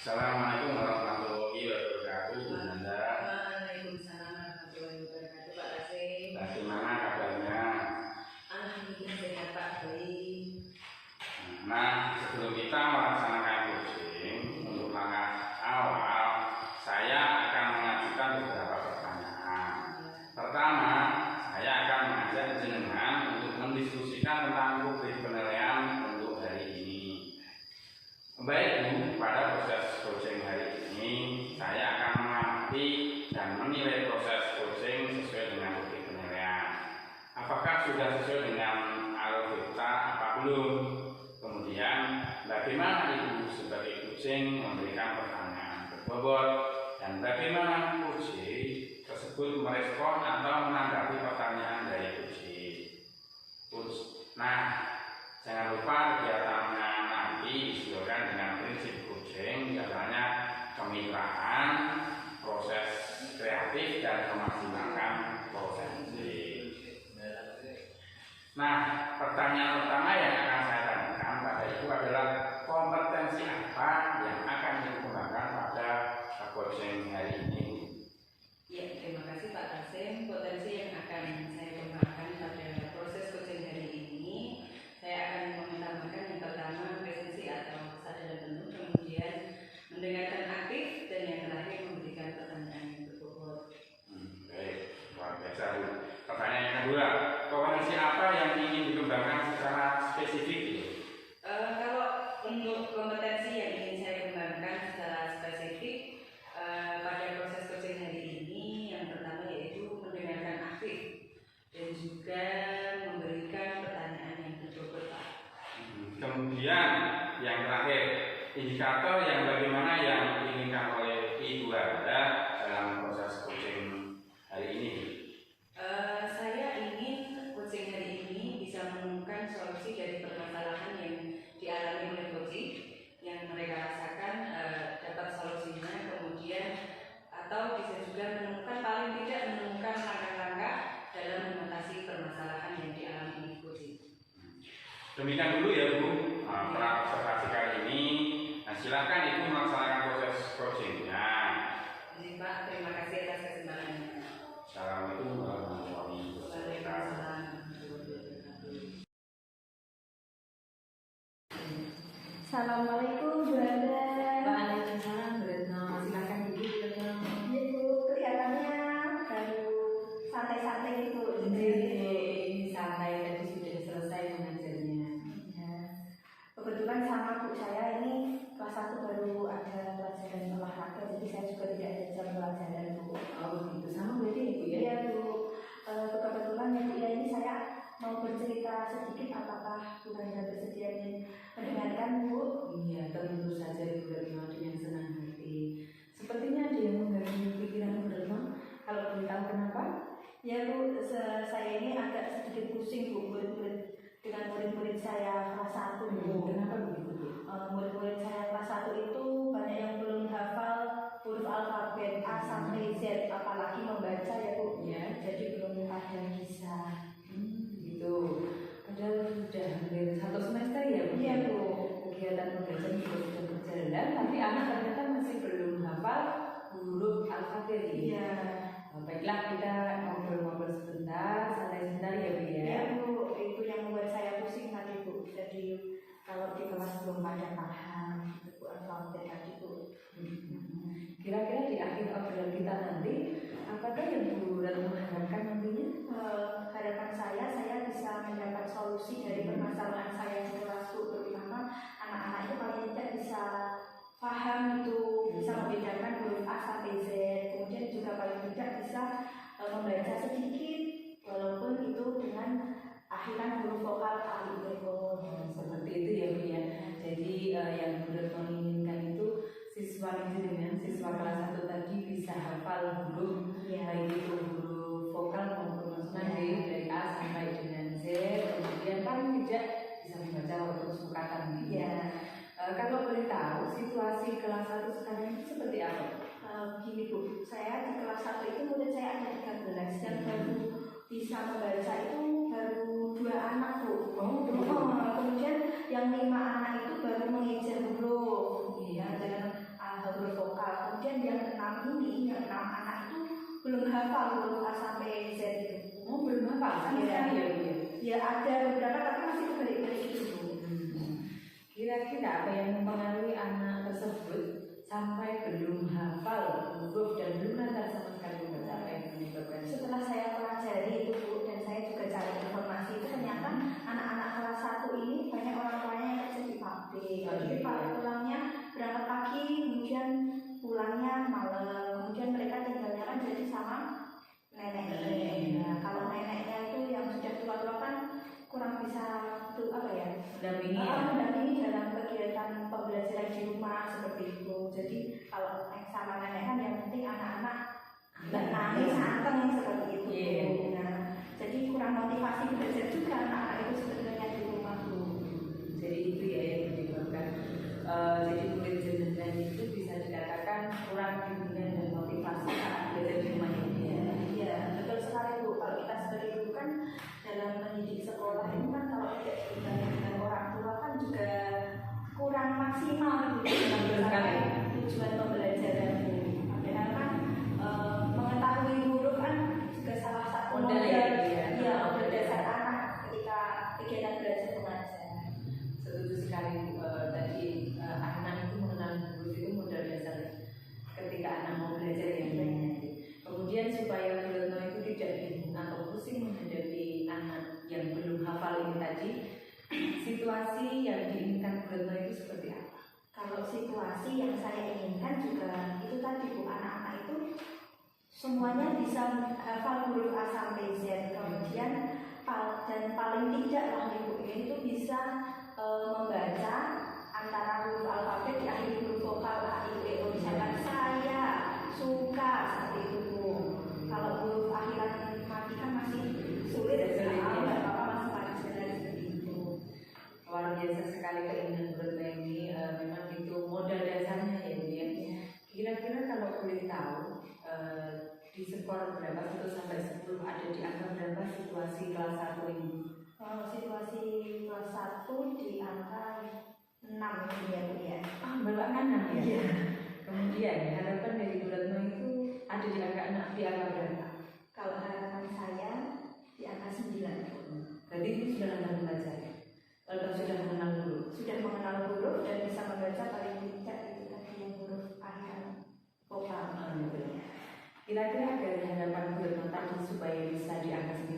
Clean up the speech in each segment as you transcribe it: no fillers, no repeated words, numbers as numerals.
Assalamualaikum warahmatullahi wabarakatuh, Bu Nanda. Waalaikumsalam warahmatullahi wabarakatuh, Pak Kasim. Bagaimana kabarnya? Alhamdulillah sehat, Pak. Baik. Nah, sebelum kita melaksanakan coaching, untuk langkah awal, saya akan mengajukan beberapa pertanyaan. Pertama, saya akan mengajak jenengan untuk mendiskusikan tentang rubrik penilaian untuk hari ini. Baik Bu, pada proses coaching hari ini, saya akan mengamati dan menilai proses coaching sesuai dengan rubrik penilaian. Apakah sudah sesuai dengan algoritma apa belum? Kemudian, bagaimana Ibu sebagai coaching memberikan pertanyaan berbobot dan bagaimana coaching tersebut merespon atau menanggapi pertanyaan dari coaching. Nah, jangan lupa kegiatannya nanti disesuaikan dengan prinsip coaching, misalnya kemitraan, proses kreatif, dan memaksimalkan potensi. Nah, pertanyaan pertama yang akan saya tanyakan pada Ibu adalah kompetensi apa yang akan dikembangkan pada coaching hari ini? Ya, terima kasih Pak Kasim. Potensi yang akan saya kembangkan pada proses coaching hari ini, saya akan mengutamakan yang pertama presensi atau kesadaran penuh, kemudian mendengarkan aktif, dan yang terakhir memberikan pertanyaan yang berbobot. Baik, luar biasa Bu. Pertanyaan yang kedua, kompetensi apa yang ingin dikembangkan secara spesifik? Kalau untuk kompetensi yang ingin saya kembangkan secara spesifik pada proses coaching hari ini, yang pertama yaitu mendengarkan aktif dan juga memberikan pertanyaan yang berbobot, Pak. Kemudian yang terakhir, indikator yang bagaimana yang diinginkan oleh Ibu Anda dalam proses coaching hari ini? Saya ingin coaching hari ini bisa menemukan solusi dari permasalahan yang dialami oleh coaching, yang mereka rasakan dapat solusinya, kemudian atau bisa juga menemukan, paling tidak menemukan langkah-langkah dalam mengatasi permasalahan yang dialami oleh coaching. Demikian dulu ya Bu, pra observasi kali ini. Nah, silakan Ibu melaksanakan proses coachingnya. Ini Pak, terima kasih atas kesempatannya. Assalamualaikum warahmatullahi wabarakatuh. Waalaikumsalam. Assalamualaikum Bu Anda. Waalaikumsalam, Bu Retno. Silakan Ibu. Ya Bu, kelihatannya baru santai-santai gitu. Ini santai, tadi sudah selesai mengajarnya. Ya. Kebetulan sama Bu, saya ini kelas 1 baru ada pelajaran olahraga, jadi saya juga tidak ada jam pelajaran Bu. Oh begitu, sama berarti Ibu ya? Iya Bu, kebetulan ya Bu, ya ini saya mau bercerita sedikit, apakah Bu Anda bersedia mendengarkan Bu? Iya, tentu saja Bu Retno dengan senang hati. Sepertinya ada yang mengganggu pikiran Bu Retno. Kalau boleh tahu kenapa? Ya Bu, saya ini agak sedikit pusing Bu, dengan murid-murid saya kelas 1 Bu. Kenapa begitu Bu? Murid-murid saya kelas 1 itu banyak yang belum hafal huruf alfabet A sampai Z, apalagi membaca ya Bu. Ya. Jadi belum pada bisa. Gitu. Padahal sudah hampir 1 semester ya Bu? Iya Bu. Kegiatan membaca juga sudah berjalan, tapi anak ternyata masih belum hafal huruf alfabet. Iya. Baiklah, kita ngobrol-ngobrol sebentar, santai sebentar ya Bu ya. Iya Bu, itu yang membuat saya pusing tadi Bu. Jadi kalau di kelas belum pada paham Bu alfabet tadi Bu. Kira-kira di akhir obrolan kita nanti, apakah yang Bu Retno harapkan nantinya? Harapan saya bisa mendapat solusi dari permasalahan saya di kelas Bu, terutama anak-anak itu paling tidak bisa paham itu, bisa membedakan huruf A sampai Z, kemudian juga paling tidak bisa membaca sedikit walaupun itu dengan akhiran huruf vokal A, I, E, O. Seperti itu ya Bu ya. Jadi yang Bu Retno inginkan itu siswa itu dengan siswa kelas 1 tadi bisa hafal huruf, baik itu huruf vokal maupun konsonan dari A sampai dengan Z, kemudian paling tidak bisa membaca huruf sukatan. Ya. Kalau boleh tahu situasi kelas 1 sekarang itu seperti apa? Begini Bu, saya di kelas 1 itu murid saya ada 13 dan baru bisa membaca itu baru 2 anak Bu. Kemudian yang 5 anak itu baru mengejar huruf. Ya, dengan hafal huruf A sampai Z itu. Oh, belum hafal sama sekali ya, Bu ya? Ya ada beberapa tapi masih kebalik-balik itu, Bu. Kira-kira apa yang mempengaruhi anak tersebut sampai belum hafal huruf dan belum lancar sama sekali membaca, apa yang menyebabkan? Setelah saya pelajari itu, Bu, dan saya juga cari informasi itu, ternyata anak-anak kelas 1 ini banyak orang tuanya yang kerja di pabrik. Jadi pulangnya berangkat pagi, kemudian pulangnya malam, kemudian mereka tinggalnya kan jadi sama neneknya. Nah, kalau neneknya itu yang sudah tua-tua kan kurang bisa itu apa ya? Mendampingi dalam kegiatan pembelajaran di rumah seperti itu. Jadi kalau sama nenek kan yang penting anak-anak nangis anteng seperti itu. Nah, jadi kurang motivasi belajar juga anak-anak itu sebenarnya di rumah, Bu. Jadi itu ya yang menyebabkan jadi murid jenengan itu bisa dikatakan kurang bimbingan dan motivasi saat belajar di rumah ini. Iya, betul sekali, Bu. Kalau kita sebagai guru kan dalam mendidik sekolah ini kan kalau tidak diimbangi dengan orang tua kan juga kurang maksimal gitu sampai tujuan pembelajaran, Bu. Padahal kan mengetahui huruf kan juga salah satu modal dasar anak ketika kegiatan belajar mengajar. Setuju sekali, tadi anak itu mengenal huruf itu modal dasar ketika anak mau belajar yang banyak. Kemudian supaya Bu Retno itu tidak bingung atau pusing menghadapi anak yang belum hafal ini tadi, situasi yang diinginkan Bu Retno itu seperti apa? Kalau situasi yang saya inginkan juga itu tadi, Bu, anak-anak itu semuanya bisa hafal huruf A sampai Z, kemudian dan paling tidak lah Ibu itu bisa membaca antara huruf alfabet di akhir huruf vokal A, I, U, E, O, misalkan saya suka seperti itu, Bu. Kalau huruf akhiran mati kan masih sulit ya, nggak apa-apa, masih paling sebenarnya seperti itu. Luar biasa sekali keinginan Bu Retno ini, memang itu modal dasarnya ya Bu ya. Kira-kira kalau boleh tahu di skor berapa 1 sampai 10 ada di angka berapa situasi kelas 1 ini? Kalau situasi kelas 1 di angka 6 ya, Bu ya. Baru angka 6 ya. Iya. Kemudian harapan dari Bu Retno itu ada di angka 6, di angka berapa? Kalau harapan saya di angka 9. Berarti itu sudah lancar belajar. Kalau sudah mengenal huruf, Sudah mengenal huruf dan bisa membaca paling tidak itu tadi yang huruf akhiran vokal. Kira-kira dari harapan Bu Retno tadi supaya bisa di angka 9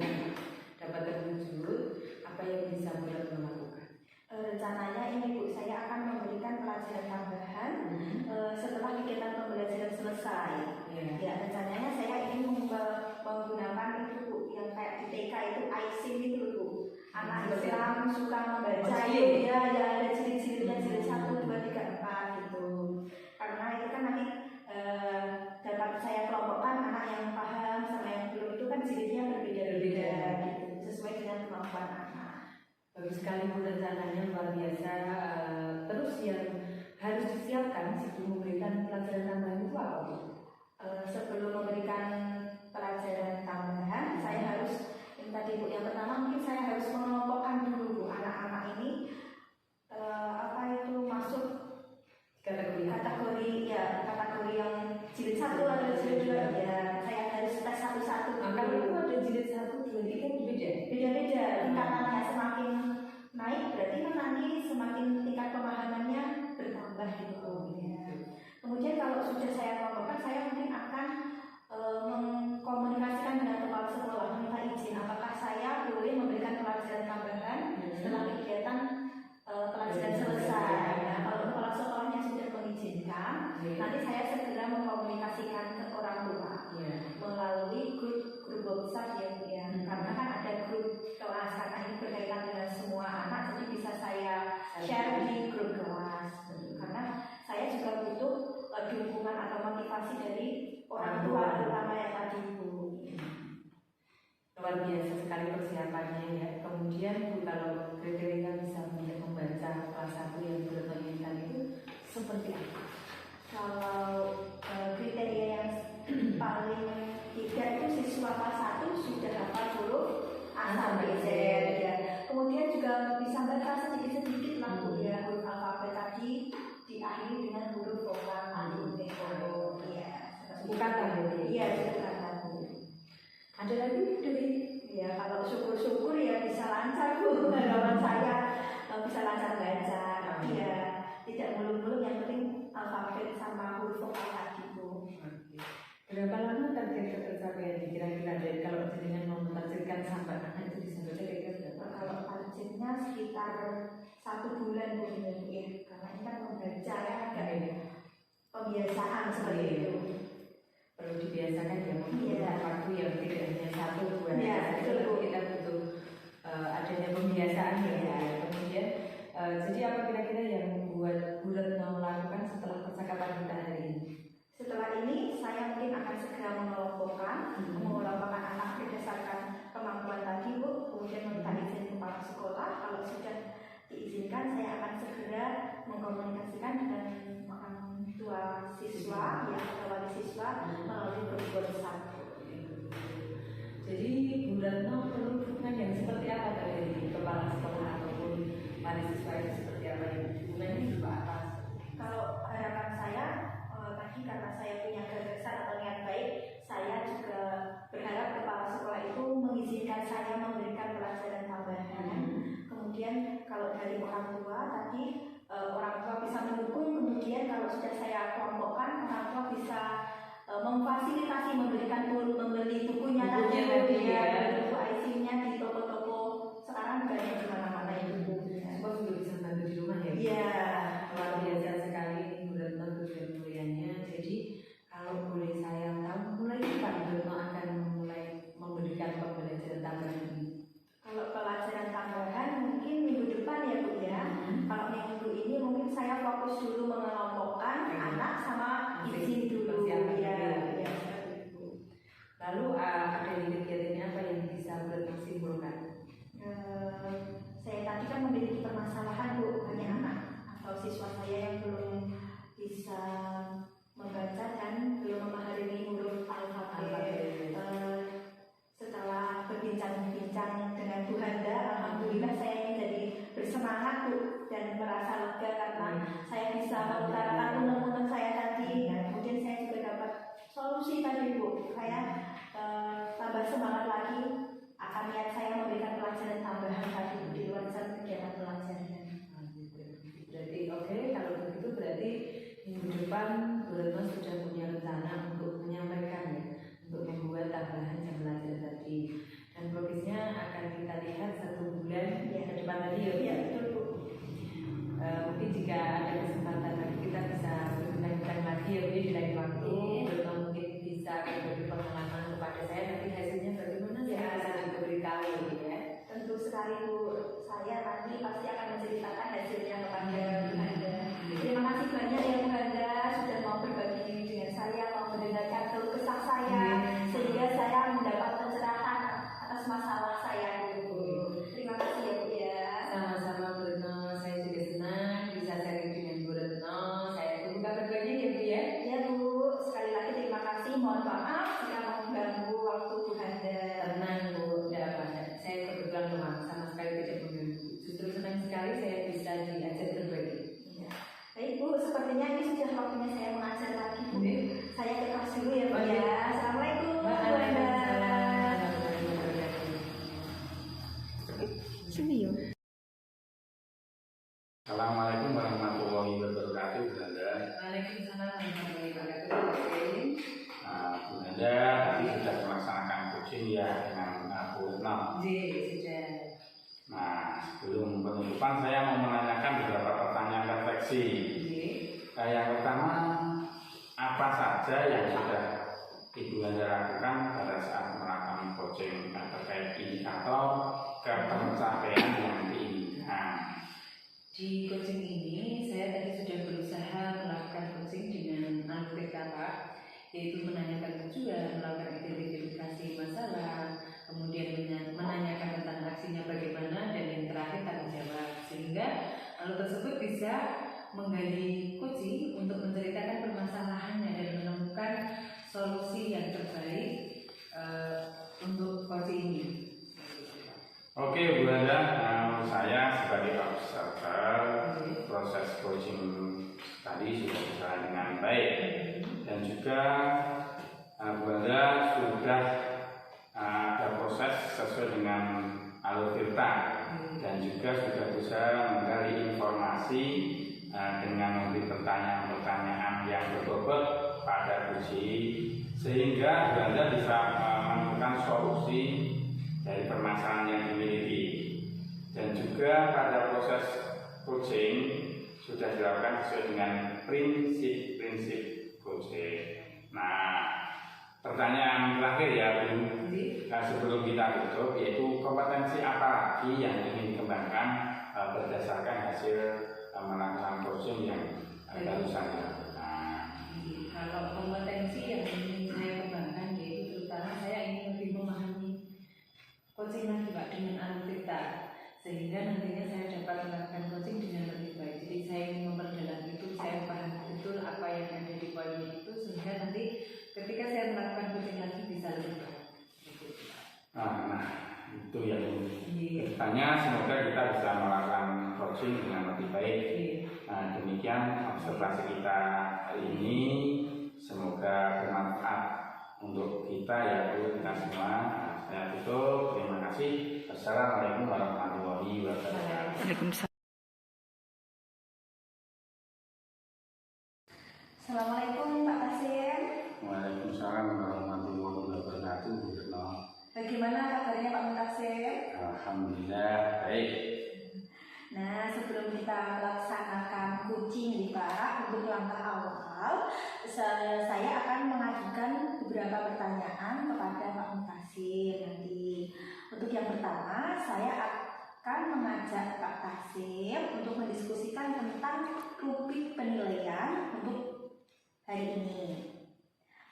dapat terwujud, apa yang bisa Bu Retno lakukan? Rencananya ini, Bu, saya akan memberikan pelajaran tambahan setelah kegiatan pembelajaran selesai. Ya, rencananya saya ingin menggunakan itu, Bu, yang kayak di TK itu ISIM itu, Bu. Anak Islam suka membaca itu, ya ada jilid-jilidnya, jilid 1, 2, 3, 4 gitu. Karena itu kan nanti dapat saya kelompokkan anak yang paham sama yang belum itu kan jilidnya berbeda-beda gitu, sesuai dengan kemampuan anak. Bagus sekali Bu, rencananya luar biasa. Terus yang harus disiapkan sebelum memberikan pelajaran tambahan itu apa Bu? Sebelum memberikan pelajaran tambahan, saya harus tadi, Bu, yang pertama mungkin saya harus mengelompokkan dulu, Bu, anak-anak ini masuk kategori yang jilid 1 atau jilid 2 ya. Saya harus tes satu-satu. Kalau itu ada jilid 1, 2, 3 beda-beda tingkatannya, semakin naik berarti kan nanti semakin tingkat pemahamannya bertambah gitu ya. Kemudian kalau sudah saya kelompokkan, saya mungkin akan mengkomunikasikan dengan kepala sekolah, minta izin apakah saya boleh memberikan pelajaran tambahan setelah kegiatan pelajaran selesai. Nah, kalau kepala sekolahnya sudah mengizinkan, nanti saya segera mengkomunikasikan ke orang tua melalui grup WhatsApp ya. Karena kan ada grup kelas, karena ini berkaitan dengan semua anak, jadi bisa saya share di grup kelas. Karena saya juga butuh dukungan atau motivasi dari syukur-syukur ya bisa lancar Bu, harapan saya bisa lancar belajar, tapi ya tidak muluk-muluk, yang penting alfabet sama huruf vokal tadi Bu. Berapa lama target tercapai kira-kira, dan kalau jenengan mau menafsirkan sampai anak itu bisa baca kira-kira berapa? Kalau targetnya sekitar 1 bulan Bu ya, karena ini kan membaca ya, agak pembiasaan seperti itu. Perlu dibiasakan ya, mungkin waktu yang tidak hanya 1 bulan. Ya, betul. Kita butuh adanya pembiasaan ya. Kemudian jadi apa kira-kira yang membuat Bu Retno melakukan setelah percakapan kita hari ini? Setelah ini saya mungkin akan segera mengelompokkan anak berdasarkan kemampuan tadi Bu, kemudian meminta izin kepala sekolah. Kalau sudah diizinkan, saya akan segera mengkomunikasikan dengan orang tua siswa ya, atau wali siswa melalui grup WhatsApp. Jadi Bu Retno perlu dukungan yang seperti apa dari kepala sekolah ataupun wali siswa itu, seperti apa yang dukungannya juga apa? Kalau harapan saya tadi, karena saya punya gagasan atau niat baik, saya juga berharap kepala sekolah itu mengizinkan saya memberikan pelajaran tambahan. Kemudian kalau dari orang tua tadi, orang tua bisa mendukung. Kemudian kalau sudah saya kelompokkan, orang tua bisa memfasilitasi membeli bukunya tadi ya, buku IC-nya di toko-toko sekarang banyak di mana-mana ya Bu. Semua juga bisa bantu di rumah ya. Iya. Luar biasa sekali Bu Retno tujuan mulianya. Jadi kalau boleh saya tahu, mulai kapan Bu Retno akan mulai memberikan pembelajaran tambahan ini? Kalau pelajaran tambahan mungkin minggu depan ya Bu ya. Kalau minggu ini mungkin saya fokus dulu mengelompokkan anak sama izin dulu ya. Lalu ada kegiatannya apa yang bisa Bu Retno simpulkan? Saya tadi kan memiliki permasalahan Bu, banyak anak atau siswa saya yang belum bisa membaca dan belum memahami huruf alfabet. Setelah berbincang-bincang dengan Bu Handa, alhamdulillah saya ini jadi bersemangat Bu, dan merasa lega karena saya bisa mengutarakan unek-unek saya tadi. Dan kemudian saya juga dapat solusi tadi Bu. Saya tambah semangat lagi, akan niat saya memberikan pelajaran tambahan tadi di luar kegiatan pelajaran. Berarti oke, kalau begitu berarti minggu depan Bu Retno sudah punya rencana untuk menyampaikan ya, untuk membuat tambahan jam belajar tadi, dan progresnya akan kita lihat 1 bulan ke depan tadi ya. Iya betul Bu. Mungkin jika ada kesempatan lagi kita bisa berbincang lagi ya Bu di lain waktu. Bu Retno mungkin bisa berbagi pengalaman kepada saya, nanti hasilnya bagaimana saya bisa diberitahu ya. Tentu sekali Bu, saya nanti pasti akan menceritakan hasilnya kepada Bu Handa. Terima kasih banyak ya Bu Handa sudah mau berbagi dengan saya, mau mendengarkan keluh kesah saya, sehingga saya mendapat pencerahan atas masalah saya Bu. Terima kasih ya Bu ya. Sama-sama Bu Retno, saya juga senang bisa sharing dengan Bu Retno. Saya tunggu kabar baiknya ya Bu ya. Ya Bu, sekali lagi terima kasih. Mohon maaf jika mengganggu waktu Bu Handa. Tenang Bu, tidak apa. Saya kebetulan memang sama sekali tidak mengganggu. Justru senang sekali saya bisa diajak berbagi. Ya. Baik Bu, sepertinya ini sudah waktunya saya mengajar lagi Bu. Saya ke kelas dulu ya Bu Oh, ya. iya. Assalamualaikum Bu Handa. Sini yuk. Assalamualaikum warahmatullahi wabarakatuh, Bu Handa. Waalaikumsalam warahmatullahi wabarakatuh. Bu Handa tadi sudah melaksanakan coaching ya dengan Bu Retno. Sudah. Nah, sebelum penutupan saya mau menanyakan beberapa pertanyaan refleksi. Yang pertama, apa saja yang sudah Ibu Handa lakukan pada saat melakukan coaching terkait indikator ketercapaian yang diinginkan? Di coaching ini saya tadi sudah berusaha melakukan coaching dengan algoritma Kakak, yaitu menanyakan tujuan, melakukan identifikasi masalah, kemudian menanyakan tentang aksinya bagaimana, dan yang terakhir tanggung jawab, sehingga hal tersebut bisa menggali coaching untuk menceritakan permasalahannya dan menemukan solusi yang terbaik untuk coaching ini. Oke Bu Handa, saya sebagai observer proses coaching tadi sudah berjalan dengan baik, dan juga Bu Handa sudah ada proses sesuai dengan peserta dan juga sudah berusaha mencari informasi dengan memberi pertanyaan-pertanyaan yang berbobot pada kucing, sehingga Belanda bisa menemukan solusi dari permasalahan yang dimiliki. Dan juga pada proses coaching sudah dilakukan sesuai dengan prinsip-prinsip coaching. Nah, pertanyaan terakhir ya Bu, sebelum kita tutup, yaitu kompetensi apa lagi yang ingin dikembangkan berdasarkan hasil melakukan coaching yang barusan dilakukan. Kalau kompetensi yang ingin saya kembangkan, yaitu terutama saya ingin lebih memahami coaching lagi Pak dengan analitika, sehingga nantinya saya dapat melakukan coaching dengan lebih baik. Jadi saya ingin memperdalam itu, saya paham betul apa yang ada di poinnya itu, sehingga nanti ketika saya melakukan coaching lagi bisa lebih baik. Nah, itu yang kedepannya semoga kita bisa melakukan coaching dengan lebih baik. Nah, demikian observasi kita hari ini, semoga bermanfaat untuk kita ya Bu, kita semua. Nah, saya tutup, terima kasih. Assalamualaikum warahmatullahi wabarakatuh. Waalaikumsalam. Assalamualaikum Pak Tasir. Waalaikumsalam warahmatullahi wabarakatuh. Bu Retno. Bagaimana kabarnya Pak Mutasir? Alhamdulillah baik. Nah, sebelum kita melaksanakan coaching nih Pak, untuk langkah awal, saya akan mengajukan beberapa pertanyaan kepada Pak Mutasir nanti. Untuk yang pertama, saya akan mengajak Pak Tasir untuk mendiskusikan tentang rubrik penilaian untuk hari ini.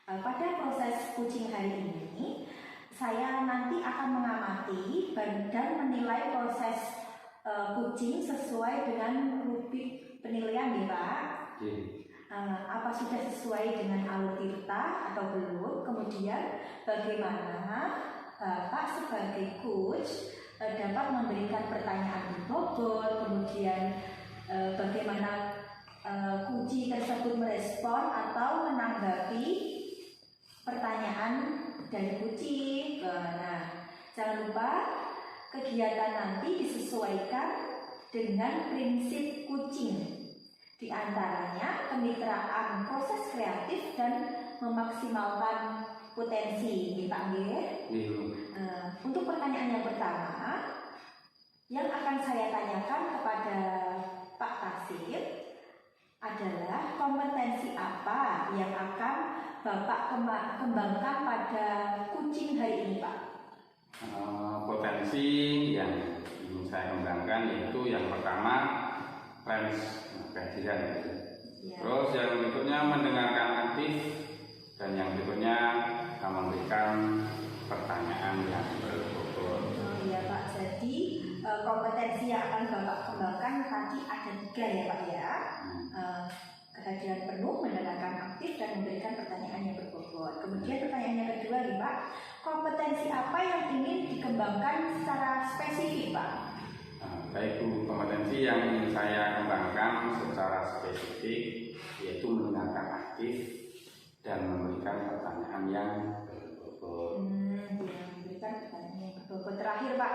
Pada proses coaching hari ini, saya nanti akan mengamati dan menilai proses coaching sesuai dengan rubrik penilaian nih Pak. Apa sudah sesuai dengan alur tirta atau belum? Kemudian bagaimana Bapak sebagai coach dapat memberikan pertanyaan berbobot, kemudian bagaimana coach tersebut merespon atau menanggapi pertanyaan dari kucing. Nah, jangan lupa kegiatan nanti disesuaikan dengan prinsip kucing. Di antaranya kemitraan proses kreatif dan memaksimalkan potensi. Pak Nggih. Untuk pertanyaan yang pertama, yang akan saya tanyakan kepada Pak Tasir adalah kompetensi apa yang akan Bapak kembangkan pada kucing hari ini Pak? Potensi yang ingin saya kembangkan yaitu yang pertama range kehadiran, terus yang berikutnya mendengarkan aktif, dan yang berikutnya memberikan pertanyaan yang berbobot. Iya Pak, jadi kompetensi yang akan Bapak kembangkan tadi ada 3 ya Pak ya. Kehadiran penuh, mendengarkan aktif, dan memberikan pertanyaan yang berbobot. Kemudian pertanyaan yang kedua nih Pak, kompetensi apa yang ingin dikembangkan secara spesifik Pak? Baik Bu, kompetensi yang ingin saya kembangkan secara spesifik yaitu mendengarkan aktif dan memberikan pertanyaan yang berbobot. Memberikan pertanyaan yang berbobot. Terakhir Pak,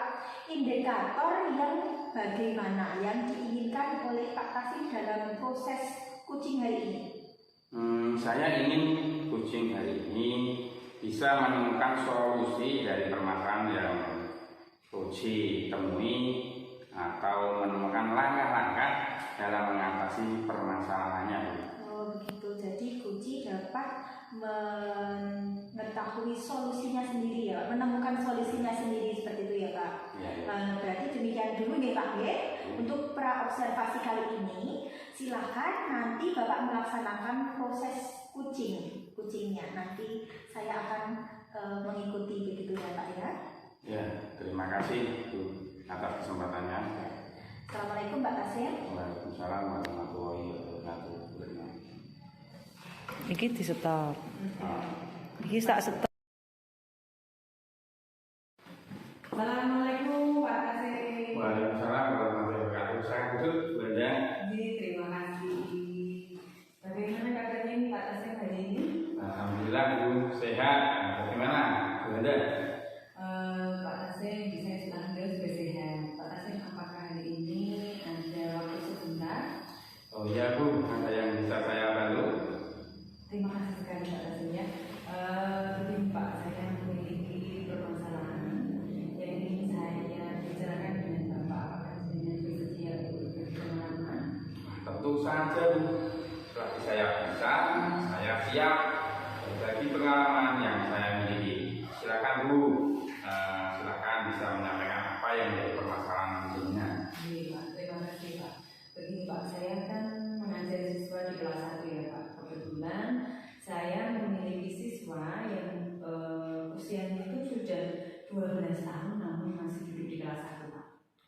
indikator yang bagaimana yang diinginkan oleh Pak Tasir dalam proses coaching hari ini? Saya ingin coaching hari ini bisa menemukan solusi dari permasalahan yang coaching temui atau menemukan langkah-langkah dalam mengatasi permasalahannya. Oh begitu, jadi coaching dapat mengetahui solusinya sendiri ya, menemukan solusinya sendiri seperti itu ya Pak. Ya. Berarti demikian dulu nih Pak ya. Untuk pra observasi kali ini, silahkan nanti Bapak melaksanakan proses coachingnya. Nanti saya akan mengikuti begitu ya Pak ya. Ya, terima kasih Bu atas kesempatannya. Assalamualaikum Pak Tasir. Waalaikumsalam warahmatullahi wabarakatuh. Iki di stop. Iki tak stop. Assalamualaikum Pak Tasir. Waalaikumsalam warahmatullahi wabarakatuh. Saya tutup Bunda. Terima kasih. Bagaimana kabarnya nih Pak Tasir hari ini? Alhamdulillah Bu sehat. Bagaimana Bunda? Pak Tasir, saya sudah sehat. saja Bu. Selagi saya bisa, saya siap berbagi pengalaman yang saya miliki. Silakan Bu, silakan bisa menyampaikan apa yang menjadi permasalahan tentunya. Iya Pak, terima kasih Pak. Begini Pak, saya kan mengajar siswa di kelas 1 ya Pak. Kebetulan saya memiliki siswa yang usianya itu sudah 12 tahun namun masih duduk di kelas 1 Pak.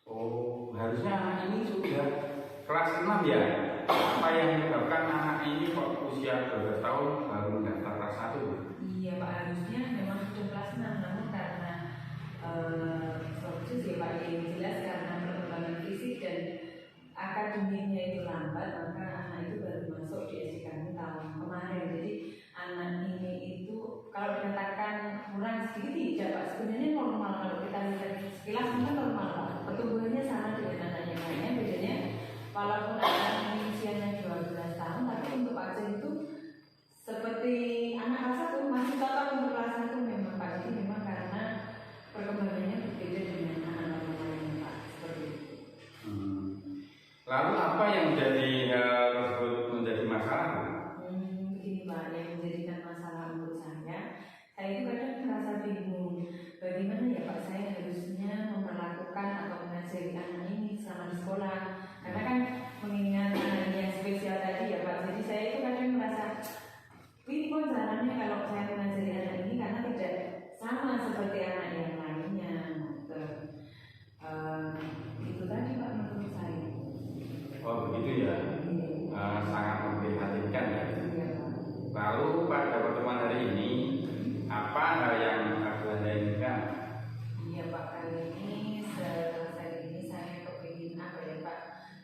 Oh, harusnya anak ini sudah kelas 6 ya? Apa yang menyebabkan anak ini kok usia 12 tahun baru mendaftar kelas 1? Iya Pak, harusnya memang sudah kelas 6 namun karena fokus ya Pak, yang jelas karena perkembangan fisik dan akademiknya itu lambat, maka anak itu baru masuk di SD kami tahun kemarin. Jadi anak ini itu kalau dikatakan kurang sedikit tidak Pak, sebenarnya normal. Kalau kita lihat sekilas kan normal Pak, pertumbuhannya sama dengan anak yang lainnya. Bedanya walaupun anak ini usianya 12 tahun, tapi untuk aja itu seperti anak kelas 1 masih cocok untuk kelas 1 memang Pak. Jadi memang karena perkembangannya berbeda dengan anak-anak lainnya Pak, seperti itu. Lalu apa yang menjadi tersebut menjadi masalah? Begini Pak, yang menjadikan masalah menurut saya itu kadang merasa bingung bagaimana ya Pak saya harusnya memperlakukan atau mengajari anak ini selama di sekolah. Karena kan mengingat anak yang spesial tadi ya Pak, jadi saya itu kadang merasa ini pun caranya kalau saya mengajari anak ini karena tidak sama seperti anak yang lainnya. Itu tadi Pak menurut saya. Oh begitu ya, sangat memprihatinkan ya. Iya Pak. Lalu pada pertemuan hari ini, apa hal yang Anda inginkan? Iya Pak, kali ini selesai ini saya kepingin apa ya Pak,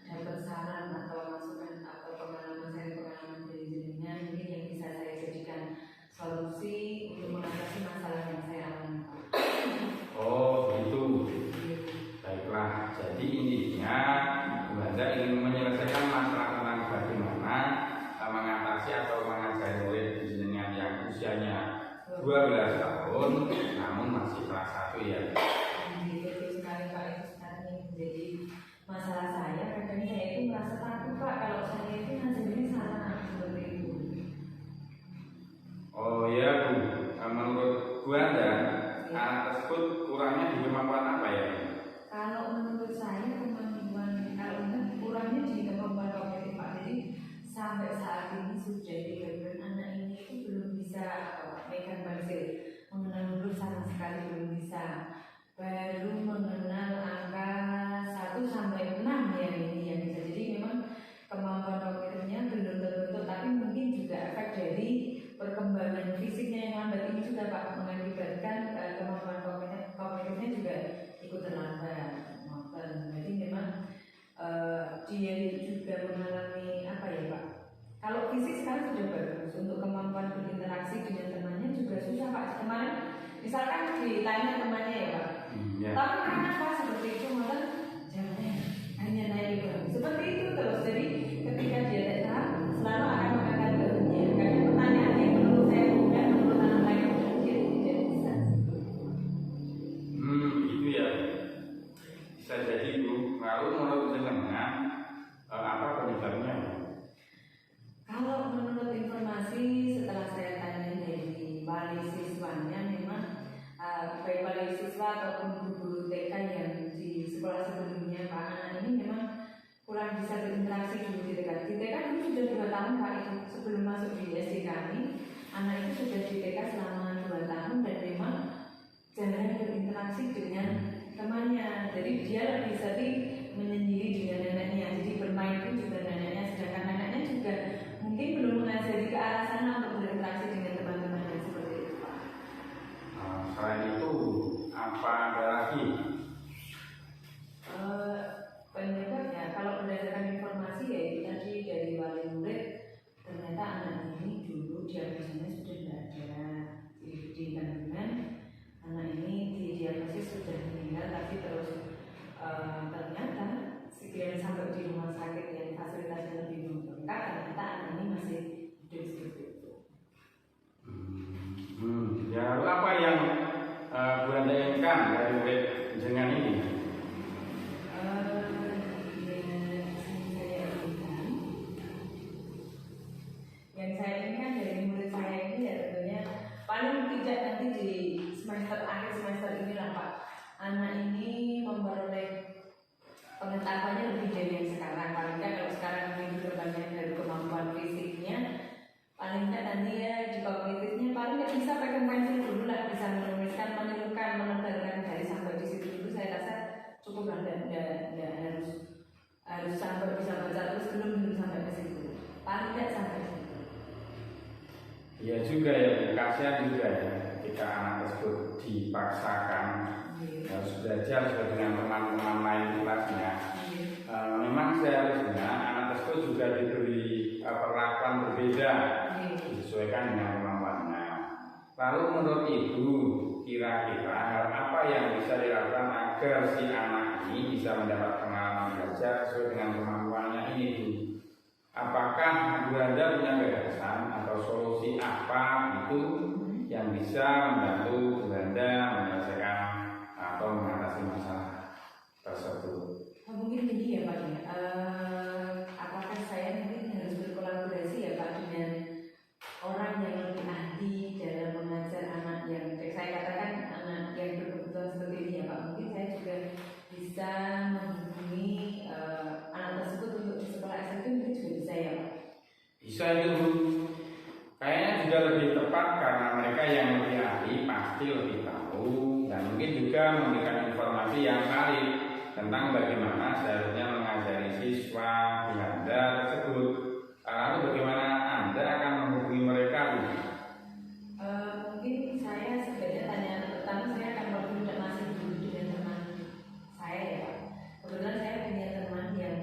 dapat saran atau masukan atau pengalaman dari jenengan mungkin yang bisa saya jadikan solusi untuk mengatasi masalah yang saya alami Pak. Oh begitu. Baiklah, jadi intinya Bu Anda ingin menyelesaikan masalah tentang bagaimana mengatasi atau mengajari murid jenengan yang usianya 12 tahun namun masih kelas 1 ya. Betul sekali Pak, itu sekarang yang menjadi masalah saya. Kadang saya itu merasa takut Pak kalau saya itu ngajarinnya salah seperti itu. Oh ya Bu, menurut Bu Anda anak tersebut kurangnya di kemampuan apa ya? Kalau menurut saya kemampuan kurangnya di kemampuan kognitif Pak. Jadi sampai saat ini sudah 3 bulan anak ini itu belum bisa megang pensil, mengenal huruf sama sekali belum bisa, baru mengenal angka 1 sampai 6 ya ini yang bisa. Jadi memang kemampuan kognitifnya belum terbentuk, tapi mungkin juga efek dari perkembangan fisiknya yang lambat ini juga Pak mengakibatkan kemampuan kognitifnya juga ikut terlambat. Jadi memang dia juga mengalami apa ya Pak? Kalau fisik sekarang sudah bagus, untuk kemampuan berinteraksi dengan temannya juga susah Pak. Kemarin misalkan ditanya temannya ya Pak, tapi kenapa seperti itu malah jawabannya hanya naik bang. Seperti itu terus. Jadi ketika dia datang selalu akan mengangkat bahunya. Kadang pertanyaan yang menurut saya mudah, menurut anak lain dia tidak bisa. Begitu ya. Bisa jadi Bu. Lalu menurut jenengan apa penyebabnya? Kalau menurut informasi setelah saya tanya dari wali siswanya, memang baik wali siswa ataupun guru TK yang di sekolah sebelumnya Pak, anak ini memang kurang bisa berinteraksi dulu di TK. Di TK itu sudah 2 tahun Pak, itu sebelum masuk di SD kami, anak itu sudah di TK selama 2 tahun dan memang jarang berinteraksi dengan temannya. Jadi dia lebih sering menyendiri dengan neneknya. Jadi bermain pun juga neneknya, sedangkan neneknya juga mungkin belum mengajari ke arah sana untuk berinteraksi dengan teman-temannya seperti itu Pak. Selain itu apa ada lagi? Penyebabnya kalau berdasarkan informasi ya itu tadi dari wali murid, ternyata anak ini dulu diagnosanya sudah tidak ada di kandungan. Anak ini didiagnosis sudah meninggal, tapi terus ternyata sekiranya sampai di rumah sakit yang fasilitasnya lebih lengkap, ternyata anak ini masih hidup seperti itu. harus sampai bisa baca terus belum sampai ke situ, paling tidak sampai ke situ. Iya juga ya, kasihan juga ya ketika anak tersebut dipaksakan harus belajar sesuai dengan teman-teman lain kelasnya. Memang seharusnya anak tersebut juga diberi perlakuan berbeda disesuaikan dengan kemampuannya. Lalu menurut Ibu, kira-kira hal apa yang bisa dilakukan agar si anak ini bisa mendapat pengalaman belajar sesuai dengan kemampuannya ini, Bu? Apakah Bu Anda punya gagasan atau solusi apa itu yang bisa membantu Bu Anda menyelesaikan atau mengatasi masalah tersebut? Mungkin begini ya Pak ya, apakah saya mungkin harus berkolaborasi ya Pak dengan orang yang lebih ahli dalam mengajar anak yang saya katakan anak yang berkebutuhan seperti ini ya Pak. Mungkin saya juga bisa menghubungi anak tersebut untuk di sekolah SMP, mungkin juga bisa ya Pak. Bisa itu Bu. Kayaknya juga lebih tepat karena mereka yang lebih ahli pasti lebih tahu dan mungkin juga memberikan informasi yang valid tentang bagaimana seharusnya mengajari siswa di Anda tersebut. Lalu bagaimana Anda akan menghubungi mereka, Bu? Mungkin saya sebenarnya tanya pertama, saya akan masih dulu dengan teman saya ya Pak. Kebetulan saya punya teman yang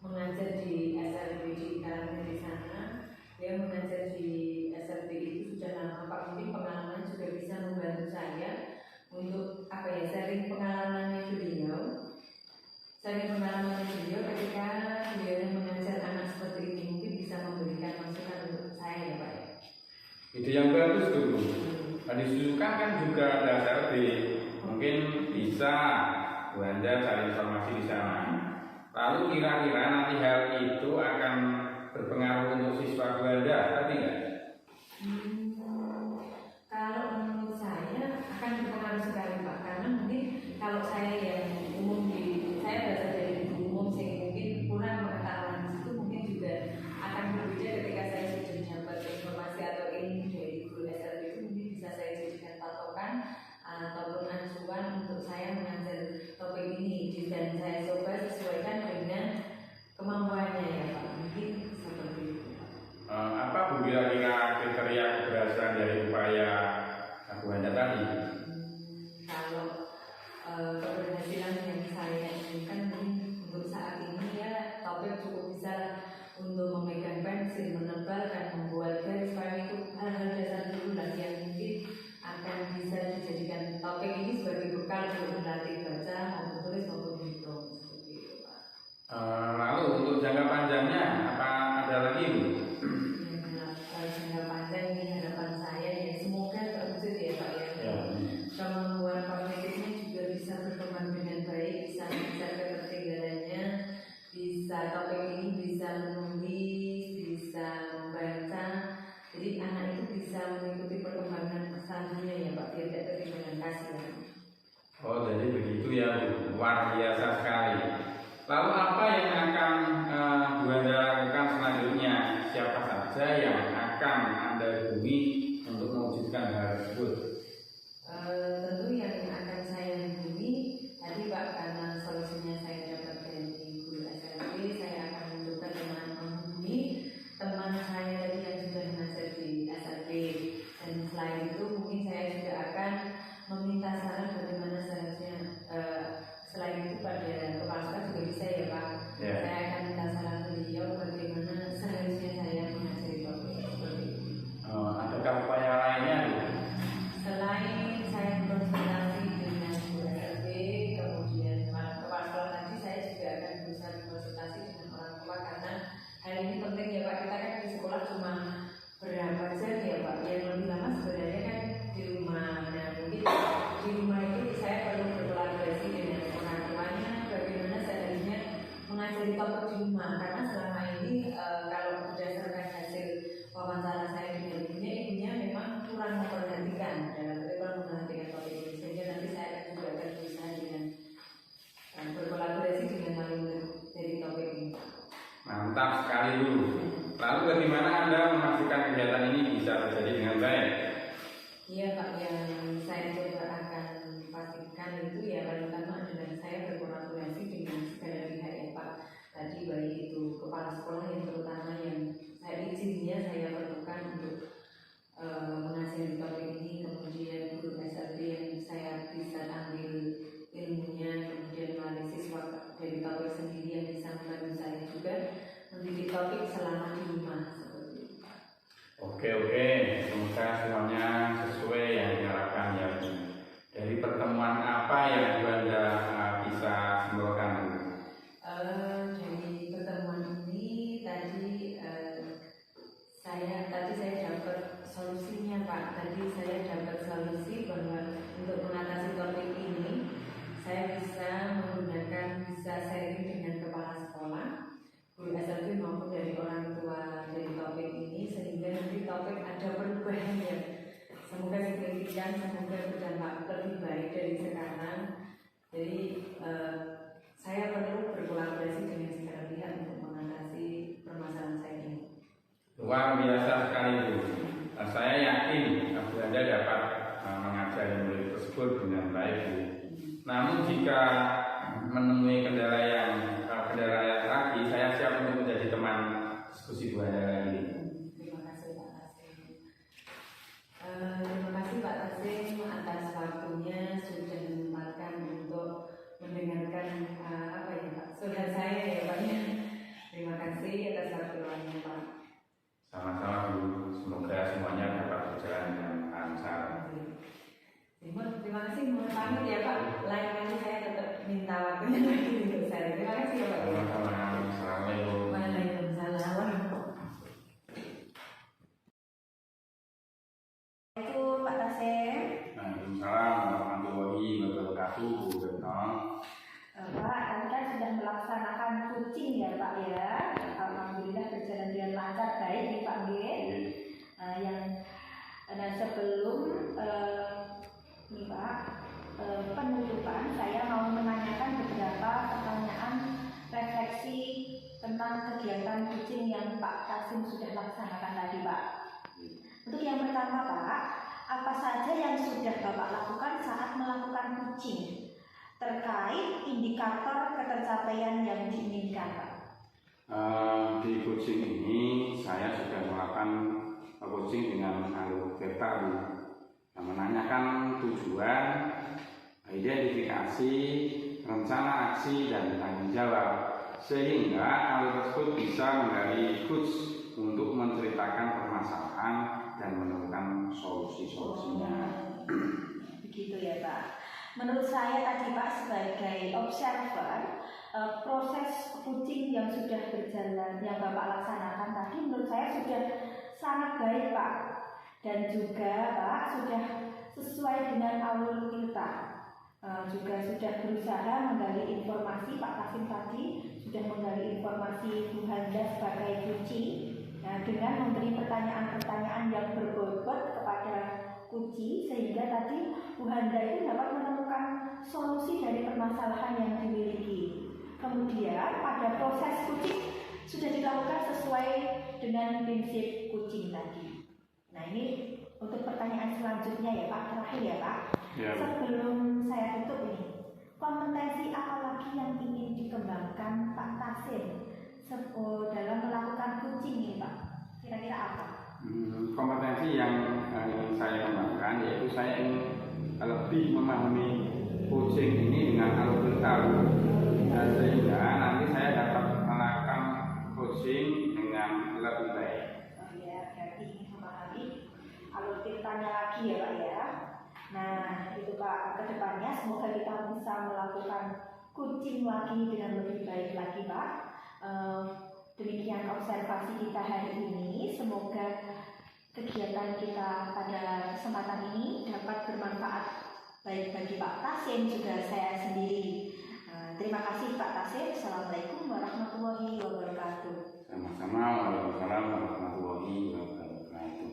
mengajar di SLB di Karanganyar di sana. Dia mengajar di SLB itu sudah lama Pak. Mungkin pengalaman juga bisa membantu saya untuk sharing pengalamannya beliau. Sharing pengalaman beliau ketika beliau mengajar anak seperti ini, mungkin bisa memberikan masukan untuk saya ya Pak. Ide yang bagus dulu. Disusukan kan juga ada SLB, mungkin bisa Bu Anda cari informasi di sana. Lalu kira-kira nanti hal itu akan berpengaruh untuk siswa Bu Anda, tadi nggak? Kalau menurut saya akan berpengaruh sekali Pak, karena mungkin kalau saya yang umum saya berasal dari umum sehingga mungkin kurang pengetahuan di situ, mungkin juga akan berbeda ketika saya sudah dapat informasi atau ilmu dari guru SLB itu, mungkin bisa saya jadikan patokan ataupun acuan untuk saya mengajar topik ini dan saya coba sesuaikan dengan kemampuannya ya Pak, mungkin seperti itu. Apa Bu kira-kira kriteria keberhasilan dari upaya Bu Anda tadi? Kalau keberhasilan yang saya inginkan untuk saat ini ya, topik cukup bisa untuk memegang pensil, menebal dan membuat garis, paling itu hal-hal dasar dulu lah yang mungkin akan bisa dijadikan topik ini sebagai bekal untuk berlatih baca maupun tulis maupun hitung seperti itu Pak. Lalu untuk jangka panjangnya apa ada lagi Bu? Jangka panjang ini harapan saya ya semoga terwujud ya Pak ya. Kemampuan kognitifnya juga bisa berkembang dengan baik, bisa mengejar ketertinggalannya, bisa topik ini bisa menulis, bisa membaca. Jadi anak itu bisa mengikuti perkembangan selanjutnya ya Pak, biar tidak ketinggalan kasihan. Oh jadi begitu ya Bu, luar biasa sekali. Lalu apa yang akan Bu Anda lakukan selanjutnya? Siapa saja yang akan Anda hubungi untuk mewujudkan hal tersebut? Tentu yang akan saya hubungi tadi Pak, karena solusinya saya dapat dari guru SLB, saya akan mencoba dengan menghubungi teman saya tadi yang sudah mengajar di SLB, dan selain itu mungkin saya juga akan meminta saran bagaimana seharusnya selain itu pada kepala sekolah juga bisa ya Pak. Saya akan minta saran beliau bagaimana seharusnya saya mengajari topik seperti itu. Adakah upaya lainnya Bu? Selain saya berkonsultasi dengan guru SLB, kemudian kepala sekolah tadi, saya juga akan berusaha berkonsultasi dengan orang tua karena hal ini penting ya Pak. Kita kan di sekolah cuma berapa jam ya Pak, yang lebih lama sebenarnya kan di rumah. Nah mungkin di rumah itu saya perlu berkolaborasi dengan orang tuanya bagaimana seharusnya mengajari topik di rumah, karena selama ini kalau berdasarkan hasil wawancara saya dengan ibunya memang kurang memperhatikan kurang memperhatikan topik ini, sehingga nanti saya juga akan berusaha dengan berkolaborasi dengan alumni dari topik ini. Mantap sekali Bu. Lalu bagaimana Anda memastikan kegiatan ini bisa terjadi dengan baik? Iya Pak, yang saya coba akan pastikan itu ya paling utama adalah saya berkolaborasi dengan tersebut dengan baik, Bu. Namun jika menemui kendala lagi, saya siap untuk menjadi teman diskusi Bu Handa lagi. Terima kasih Pak Tasim. Terima kasih Pak Tasim atas waktunya sudah menyempatkan untuk mendengarkan sudah saya ya Pak ya. Terima kasih atas waktunya Pak. Sama-sama Bu, semoga semuanya dapat berjalan dengan lancar. Terima kasih, mohon pamit ya Pak. Lain kali saya tetap minta waktunya lagi untuk saya. Terima kasih ya Pak. Sama-sama. Assalamualaikum. Waalaikumsalam. Itu Pak Tasim. Waalaikumsalam warahmatullahi wabarakatuh, Bu Retno. Pak, tadi kan sudah melaksanakan coaching ya Pak ya. Alhamdulillah berjalan dengan lancar, baik nih Pak G. Sebelum nih Pak, penutupan saya mau menanyakan beberapa pertanyaan refleksi tentang kegiatan coaching yang Pak Tasim sudah laksanakan tadi Pak. Untuk yang pertama Pak, apa saja yang sudah Bapak lakukan saat melakukan coaching terkait indikator ketercapaian yang diinginkan Pak? Di coaching ini saya sudah melakukan coaching dengan alur beta, Bu. Yang menanyakan tujuan, identifikasi, rencana aksi, dan tanggung jawab, sehingga alur tersebut bisa menggali coach untuk menceritakan permasalahan dan menemukan solusi-solusinya. Begitu ya Pak. Menurut saya tadi Pak sebagai observer, proses coaching yang sudah berjalan yang Bapak laksanakan tadi menurut saya sudah sangat baik Pak, dan juga Pak sudah sesuai dengan alur kita, juga sudah berusaha menggali informasi. Pak Tasim tadi sudah menggali informasi Bu Handa sebagai kunci, dengan memberi pertanyaan-pertanyaan yang berbobot kepada kunci, sehingga tadi Bu Handa itu dapat menemukan solusi dari permasalahan yang dimiliki. Kemudian pada proses coaching sudah dilakukan sesuai dengan prinsip coaching tadi. Nah ini untuk pertanyaan selanjutnya ya Pak, terakhir ya Pak. Ya. Sebelum saya tutup ini, kompetensi apa lagi yang ingin dikembangkan Pak Tasim dalam melakukan coaching ini Pak? Kira-kira apa? Kompetensi yang ingin saya kembangkan yaitu saya ingin lebih memahami coaching ini dengan alur cerita, sehingga nanti saya dapat melakukan coaching dengan lebih baik. Ya, berarti ingin memahami alur ceritanya lagi ya Pak ya. Nah itu Pak, kedepannya semoga kita bisa melakukan coaching lagi dengan lebih baik lagi Pak. Demikian observasi kita hari ini. Semoga kegiatan kita pada kesempatan ini dapat bermanfaat baik bagi Pak Tasim juga saya sendiri. Terima kasih Pak Tasim. Assalamualaikum warahmatullahi wabarakatuh. Sama-sama. Waalaikumsalam warahmatullahi wabarakatuh.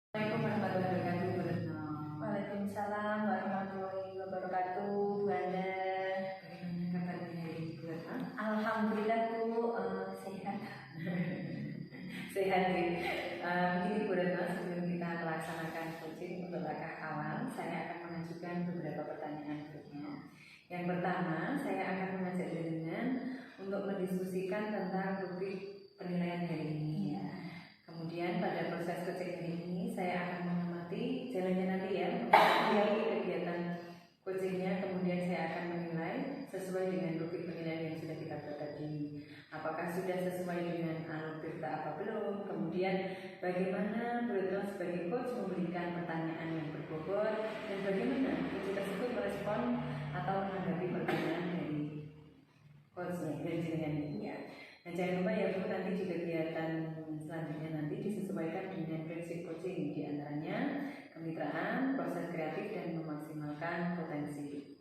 Assalamualaikum warahmatullahi wabarakatuh. Waalaikumsalam warahmatullahi wabarakatuh. Bu Handa, Bagaimana kabarnya hari ini Bu Retno? alhamdulillah Bu sehat. Sehat nih. Begini Bu Retno, sebelum kita melaksanakan coaching untuk langkah awal, saya akan mengajukan beberapa pertanyaan berikutnya. Yang pertama, saya akan mengajak jenengan untuk mendiskusikan tentang topik penilaian hari ini. Kemudian pada proses coaching hari ini, saya akan mengamati jalannya nanti ya, mengamati kegiatan coachingnya. Kemudian saya akan menilai sesuai dengan topik penilaian yang sudah kita buat tadi. Apakah sudah sesuai dengan alur cerita apa belum? Kemudian bagaimana Bu Retno sebagai coach memberikan pertanyaan yang berbobot, dan bagaimana coach tersebut merespon atau menanggapi pertanyaan dari coachnya, dari jenengan ini ya. Nah jangan lupa ya Bu, nanti juga kegiatan selanjutnya nanti disesuaikan dengan prinsip coaching, di antaranya kemitraan, proses kreatif, dan memaksimalkan potensi.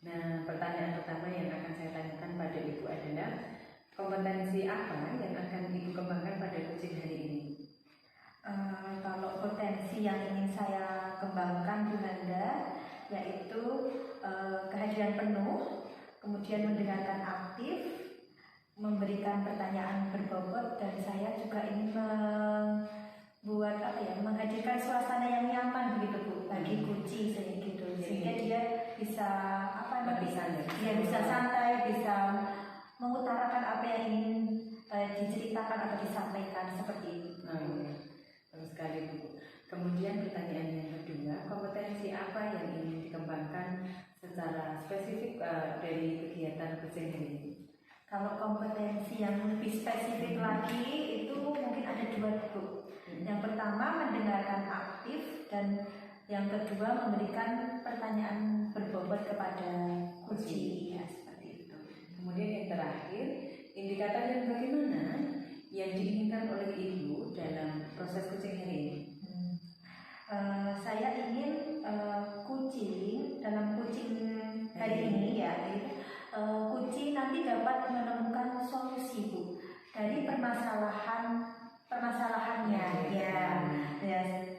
Nah pertanyaan pertama yang akan saya tanyakan pada Ibu adalah kompetensi apa yang akan Ibu kembangkan pada coaching hari ini? Kalau potensi yang ingin saya kembangkan Bu Handa, yaitu kehadiran penuh, kemudian mendengarkan aktif, memberikan pertanyaan berbobot, dan saya juga ingin buat apa ya, menghadirkan suasana yang nyaman begitu Bu bagi kucing gitu, sehingga dia bisa apa nanti dia bisa santai, bisa mengutarakan apa yang ingin diceritakan atau disampaikan seperti itu. Bagus sekali Bu. Kemudian pertanyaan yang kedua, kompetensi apa yang ingin dikembangkan secara spesifik dari kegiatan kucing ini? Kalau kompetensi yang lebih spesifik lagi itu mungkin ada 2 Bu. Yang pertama mendengarkan aktif, dan yang kedua memberikan pertanyaan berbobot kepada kucing, ya seperti itu. Kemudian yang terakhir, indikator yang bagaimana yang diinginkan oleh Ibu dalam proses kucing ini? Saya ingin kucing dalam kucing hari ini ya, kucing nanti dapat menemukan solusi Bu dari permasalahannya ya,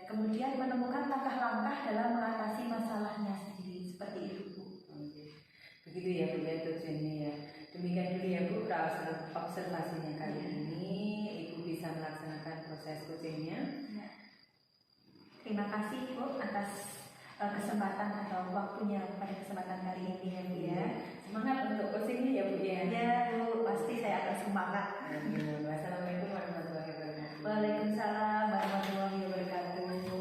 kemudian menemukan langkah-langkah dalam mengatasi masalahnya sendiri, seperti itu Bu. Begitu ya Bu ya tujuannya ya. Demikian dulu ya Bu observasinya kali ini. Ibu bisa melaksanakan proses kucingnya. Terima kasih Bu atas kesempatan atau waktunya pada kesempatan kali ini ya Bu ya. Semangat untuk kucingnya ya Bu ya. Ya Bu, pasti saya akan semangat. Wassalamualaikum warahmatullahi wabarakatuh. Waalaikumsalam warahmatullahi wabarakatuh.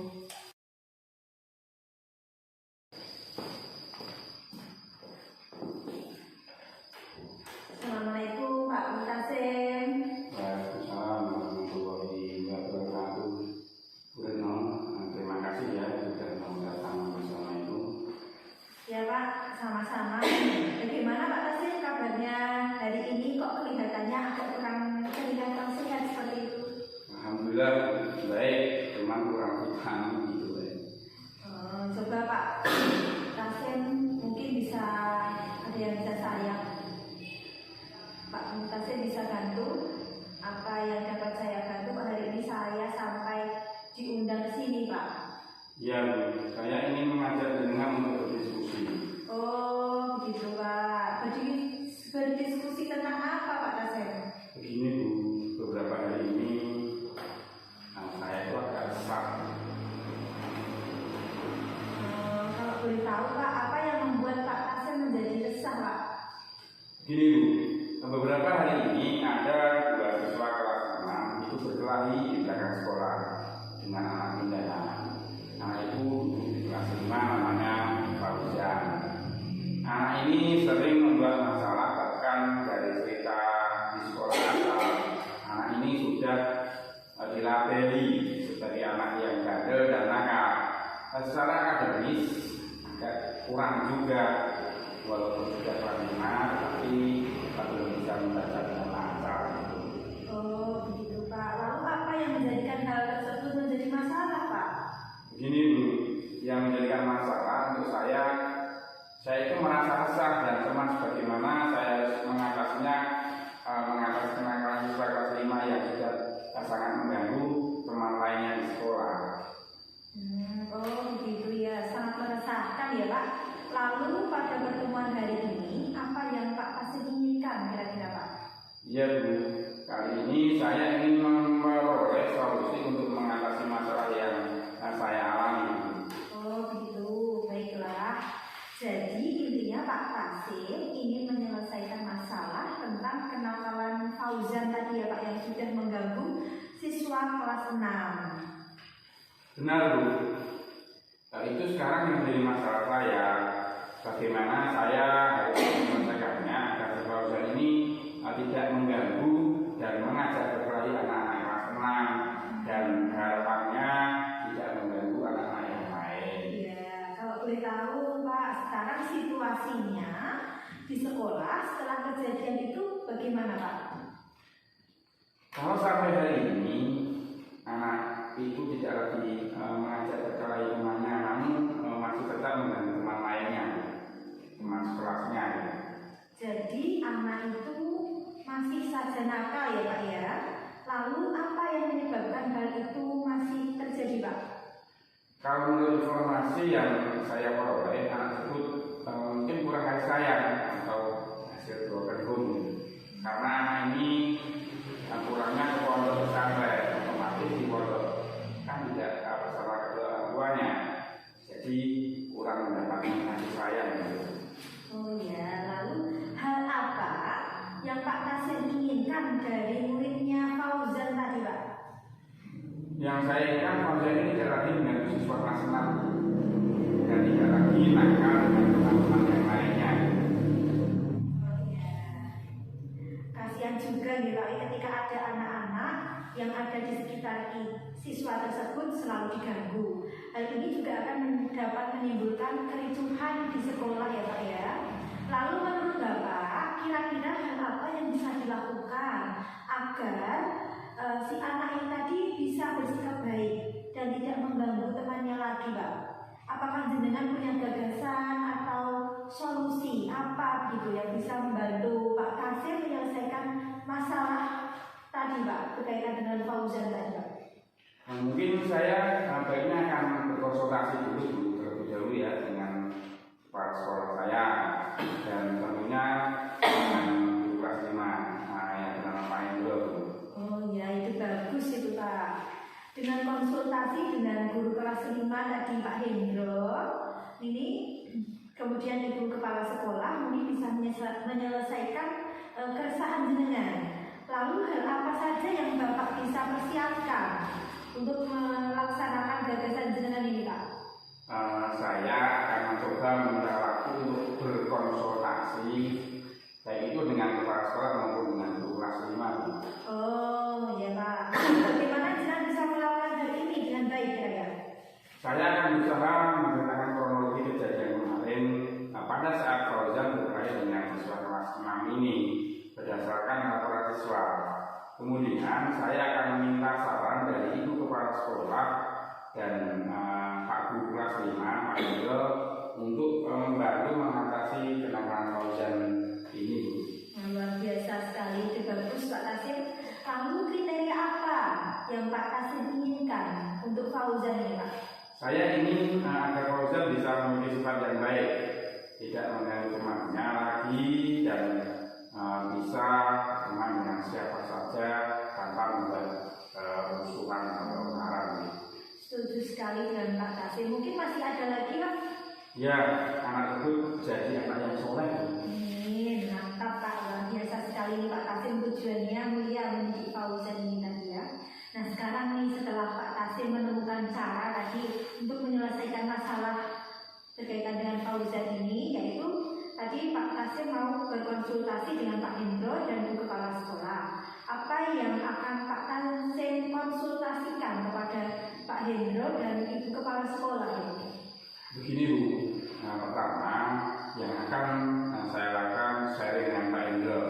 Assalamualaikum Pak Mutasim. Waalaikumsalam warahmatullahi wabarakatuh. Terima kasih ya sudah mau datang bersama itu. Ya Pak, sama-sama. Bagaimana Pak Tasim kabarnya hari ini, kok kelihatannya agak kurang kelihatan sehat seperti itu? Alhamdulillah baik, cuman kurang vitamin gitu ya. Coba Pak Tasim mungkin bisa ada yang bisa saya, Pak Tasim bisa bantu apa yang dapat saya bantu. Hari ini saya sampai diundang ke sini Pak. Ya, saya ingin mengajak dengan untuk berdiskusi. Oh begitu Pak. Berdiskusi tentang apa Pak Tasim? Begini Bu, beberapa hari ini saya itu agak resah. Kalau boleh tahu Pak, apa yang membuat Pak Tasim menjadi resah Pak? Begini Bu, beberapa hari ini ada 2 siswa kelas 6 itu berkelahi di belakang sekolah dengan anak pindahan. Anak itu di kelas 5 namanya Fauzan. Anak ini sering membuat masalah, bahkan dari cerita di sekolah asal anak ini sudah dilabeli sebagai anak yang bandel dan nakal. Secara akademis agak kurang juga, walaupun sudah kelas 5 tapi belum bisa membaca dengan lancar. Oh begitu Pak. Lalu apa yang menjadikan hal tersebut menjadi masalah Pak? Begini Bu, yang menjadikan masalah untuk saya itu merasa resah dan cemas bagaimana saya harus mengatasi kenakalan siswa kelas 5 yang sudah sangat mengganggu teman lainnya di sekolah. Oh begitu ya, sangat meresahkan ya Pak. Lalu pada pertemuan hari ini apa yang Pak Tasim inginkan kira-kira Pak? Iya Bu, kali ini saya ingin memperoleh solusi untuk mengatasi masalah yang saya alami. Oh begitu, baiklah. Jadi intinya Pak Tasim ingin menyelesaikan masalah tentang kenakalan Fauzan tadi ya Pak, yang sudah mengganggu siswa kelas 6. Benar Bu, itu sekarang yang menjadi masalah saya. Bagaimana saya harus menyelesaikannya agar Fauzan ini tidak mengganggu dan mengajak berkelahi anak-anak kelas 6 dan harapannya tidak mengganggu anak-anak yang lain. Iya, kalau boleh tahu Pak, sekarang situasinya di sekolah setelah kejadian itu bagaimana Pak? Kalau sampai hari ini anak itu tidak lagi mengajak berkelahi temannya, namun masih tetap mengganggu teman lainnya, teman sekelasnya. Jadi anak itu masih saja nakal ya Pak ya. Lalu apa yang menyebabkan hal itu masih terjadi Pak? Kalau menurut informasi yang saya peroleh, anak tersebut mungkin kurang kasih sayang atau hasil broken home. Karena anak ini kurangnya ke pondok pesantren, otomatis di pondok inginkan dari muridnya Fauzan tadi Pak? Yang saya inginkan Fauzan ini tidak lagi menjadi siswa kelas 6 dan tidak lagi nakal dengan teman-teman yang lainnya. Oh iya. Kasihan juga nih Pak, ketika ada anak-anak yang ada di sekitar siswa tersebut selalu diganggu. Hal ini juga akan dapat menimbulkan kericuhan di sekolah ya Pak ya. Lalu menurut Bapak, kira-kira hal apa yang bisa dilakukan agar si anak ini tadi bisa bersikap baik dan tidak mengganggu temannya lagi Pak? Apakah jenengan punya gagasan atau solusi apa gitu yang bisa membantu Pak Kasim menyelesaikan masalah tadi Pak berkaitan dengan Fauzan tadi Pak? Mungkin saya baiknya akan berkonsultasi dulu terlebih dahulu ya dengan kepala sekolah saya dan tentunya dengan guru kelas 5 yang bernama Pak Hendro. Oh ya, itu bagus itu Pak. Dengan konsultasi dengan guru kelas 5 tadi Pak Hendro, ini kemudian ibu kepala sekolah mungkin bisa menyelesaikan keresahan jenengan. Lalu hal apa saja yang Bapak bisa persiapkan untuk melaksanakan gagasan jenengan ini Pak? Saya akan mencoba meminta waktu untuk berkonsultasi baik itu dengan kepala sekolah maupun dengan guru kelas 5. Oh ya Pak, bagaimana jenengan bisa melakukan hal ini dengan baik ya? Saya akan berusaha menceritakan kronologi kejadian kemarin pada saat Fauzan berkelahi dengan siswa kelas 6 ini berdasarkan laporan siswa. Kemudian saya akan meminta saran dari ibu kepala sekolah dan Pak Guru kelas 5, Pak Hendro, untuk membantu mengatasi kenakalan Fauzan ini. Luar biasa sekali, itu bagus Pak Kasim. Lalu kriteria apa yang Pak Kasim inginkan untuk Fauzan ini Pak? Saya ingin agar Fauzan bisa memiliki sifat yang baik, tidak mengganggu temannya lagi dan bisa teman dengan siapa saja tanpa membuat musuhan atau marah. Setuju sekali dengan Pak Kasim. Mungkin masih ada lagi Pak? Ya, anak itu jadi anak yang soleh. Amin, mantap Pak, luar biasa sekali nih Pak Kasim, tujuannya mulia mendidik Fauzan ini tadi ya. Nah sekarang nih setelah Pak Kasim menemukan cara tadi untuk menyelesaikan masalah berkaitan dengan Fauzan ini, yaitu tadi Pak Kasim mau berkonsultasi dengan Pak Hendro dan Bu Kepala Sekolah. Apa yang akan Pak Kasim konsultasikan kepada Pak Hendro dan Ibu Kepala Sekolah ini? Begini Bu, pertama yang akan saya lakukan sharing dengan Pak Hendro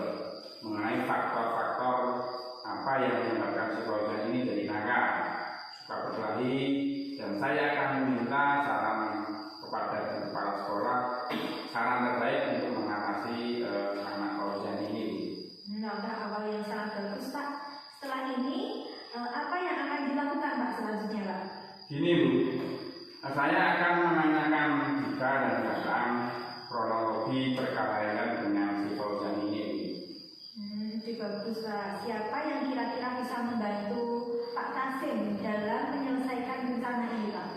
mengenai faktor-faktor apa yang menyebabkan si Fauzan ini jadi nakal, suka berkelahi, dan saya akan meminta saran kepada kepala sekolah saran terbaik untuk mengatasi anak Fauzan ini. Langkah awal yang sangat bagus Pak. Setelah ini apa yang akan dilakukan Pak selanjutnya Pak? Gini Bu, saya akan menanyakan jika dan datang kronologi perkelahian dengan si Fauzan ini. Itu bagus Pak. Siapa yang kira-kira bisa membantu Pak Kasim dalam menyelesaikan rencana ini Pak?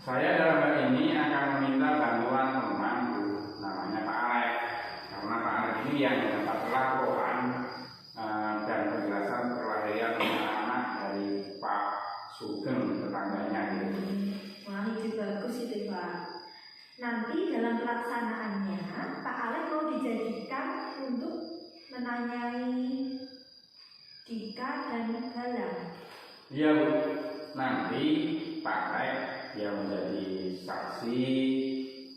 Saya dalam hal ini akan meminta bantuan teman Bu, namanya Pak Alek. Karena Pak Alek ini yang mendapat laporan dan penjelasan perkelahian anak dari Pak Sugeng tetangganya gitu. Wah itu bagus itu Pak. Nanti dalam pelaksanaannya Pak Alek mau dijadikan untuk menanyai Dika dan Galang. Iya Bu, nanti Pak Alek dia menjadi saksi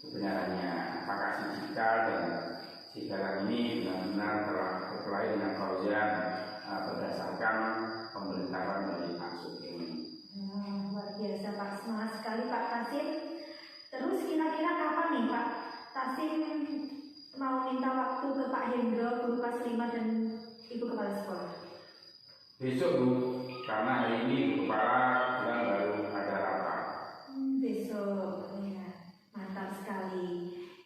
kebenarannya apakah si Dika dan si Galang ini benar-benar telah berkelahi dengan Fauzan berdasarkan pemberitahuan dari Pak Sugeng. Luar biasa Pak, semangat sekali Pak Kasim. Terus kira-kira kapan nih Pak Kasim mau minta waktu ke Pak Hendro, guru kelas 5 dan Ibu Kepala Sekolah? Besok Bu, karena hari ini Bu Kepala bilang baru ada rapat. Besok, ya mantap sekali.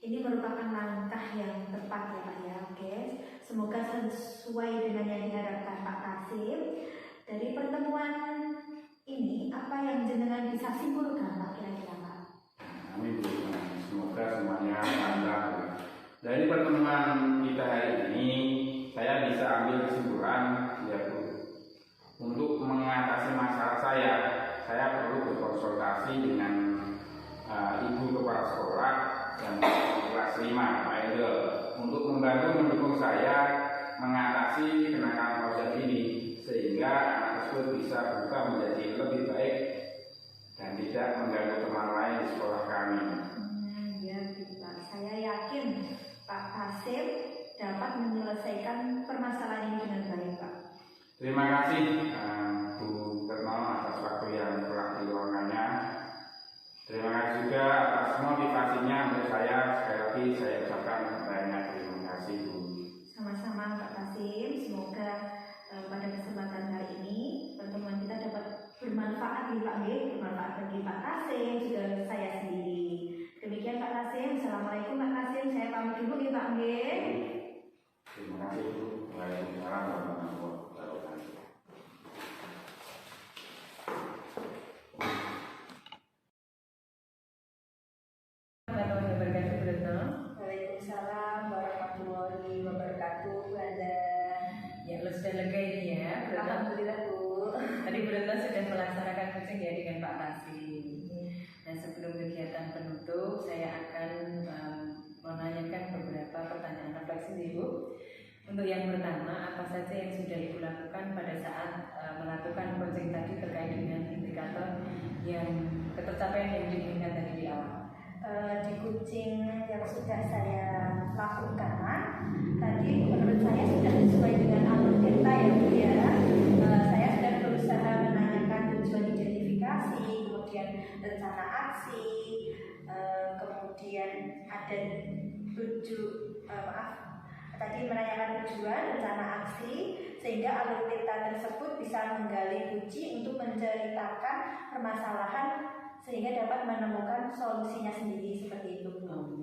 Ini merupakan langkah yang tepat ya Pak ya. Oke, semoga sesuai dengan yang diharapkan Pak Kasim. Dari pertemuan ini apa yang jenengan bisa simpulkan Pak kira-kira Pak? Amin Bu, semoga semuanya lancar. Dari pertemuan kita hari ini, saya bisa ambil kesimpulan masalah saya perlu berkonsultasi dengan ibu kepala sekolah yang kelas 5 Pak Endel untuk membantu mendukung saya mengatasi kenakalan proses ini sehingga anak tersebut bisa berubah menjadi lebih baik dan tidak mengganggu teman lain di sekolah kami. Ya, Pak. Saya yakin Pak Kasim dapat menyelesaikan permasalahan ini dengan baik, Pak. Terima kasih Bu Retno atas waktu yang telah diluangkannya. Terima kasih juga atas motivasinya untuk saya. Sekali lagi saya ucapkan banyak terima kasih Bu. Sama-sama Pak Kasim. Semoga pada kesempatan hari ini pertemuan kita dapat bermanfaat nih Pak Nggih, bermanfaat bagi Pak Kasim juga saya sendiri. Demikian Pak Kasim. Assalamualaikum Pak Kasim. Saya pamit dulu nih Pak Nggih. Terima kasih Bu. Waalaikumsalam warahmatullahi wabarakatuh. Waalaikumsalam warahmatullahi wabarakatuh. Ada Ya, lo sudah lega ini ya, Bu Retno? Alhamdulillah Bu. Tadi Bu Retno sudah melaksanakan coaching ya dengan Pak Kasim. Nah, sebelum kegiatan penutup, saya akan menanyakan beberapa pertanyaan refleksi nih Bu. Untuk yang pertama, apa saja yang sudah Ibu lakukan pada saat melakukan coaching tadi terkait dengan indikator yang ketercapaian yang diinginkan tadi di awal? Di coaching yang sudah saya lakukan tadi menurut saya sudah sesuai dengan alur kita ya Bu ya. Saya sudah berusaha menanyakan tujuan identifikasi, kemudian rencana aksi, kemudian ada tadi menanyakan tujuan rencana aksi sehingga alur kita tersebut bisa menggali kunci untuk menceritakan permasalahan sehingga dapat menemukan solusinya sendiri seperti itu Bu.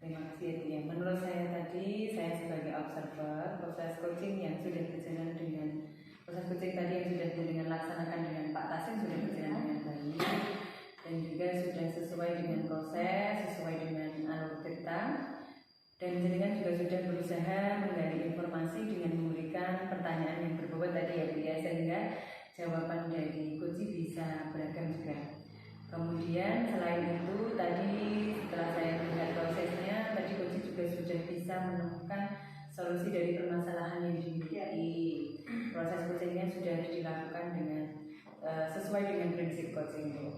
Terima kasih ya Bu ya. Menurut saya tadi, saya sebagai observer proses coaching yang sudah berjalan dengan coaching tadi yang sudah dengan laksanakan dengan Pak Kasim sudah berjalan dengan baik dan juga sudah sesuai dengan proses, sesuai dengan alur cerita dan jenengan juga sudah berusaha menggali informasi dengan memberikan pertanyaan yang berbobot tadi ya Bu ya, sehingga jawaban dari coaching bisa beragam juga. Kemudian selain itu tadi setelah saya melihat prosesnya, tadi coaching juga sudah bisa menemukan solusi dari permasalahan yang dimiliki. Proses coachingnya sudah dilakukan dengan sesuai dengan prinsip coaching itu.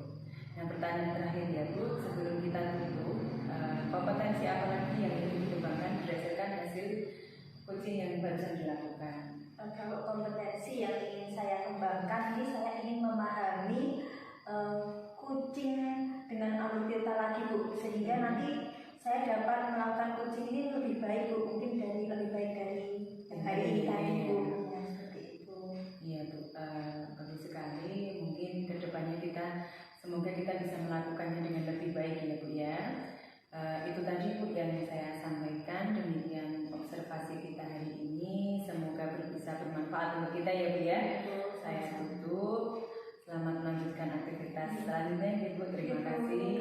Nah, pertanyaan terakhir ya Bu, sebelum kita tutup, kompetensi apa lagi yang ingin dikembangkan berdasarkan hasil coaching yang barusan dilakukan? Kalau kompetensi yang ingin saya kembangkan ini saya ingin memahami coaching dengan alur cerita lagi Bu, sehingga nanti saya dapat melakukan coaching ini lebih baik Bu, mungkin lebih baik dari yang hari ini tadi Bu. Ya, seperti itu. Iya Bu, bagus sekali. Mungkin kedepannya semoga kita bisa melakukannya dengan lebih baik ya Bu ya. Itu tadi Bu yang saya sampaikan, demikian observasi kita hari ini. Semoga bisa bermanfaat untuk kita ya Bu ya. Saya tutup. Selamat melanjutkan aktivitas selanjutnya, Ibu. Terima kasih.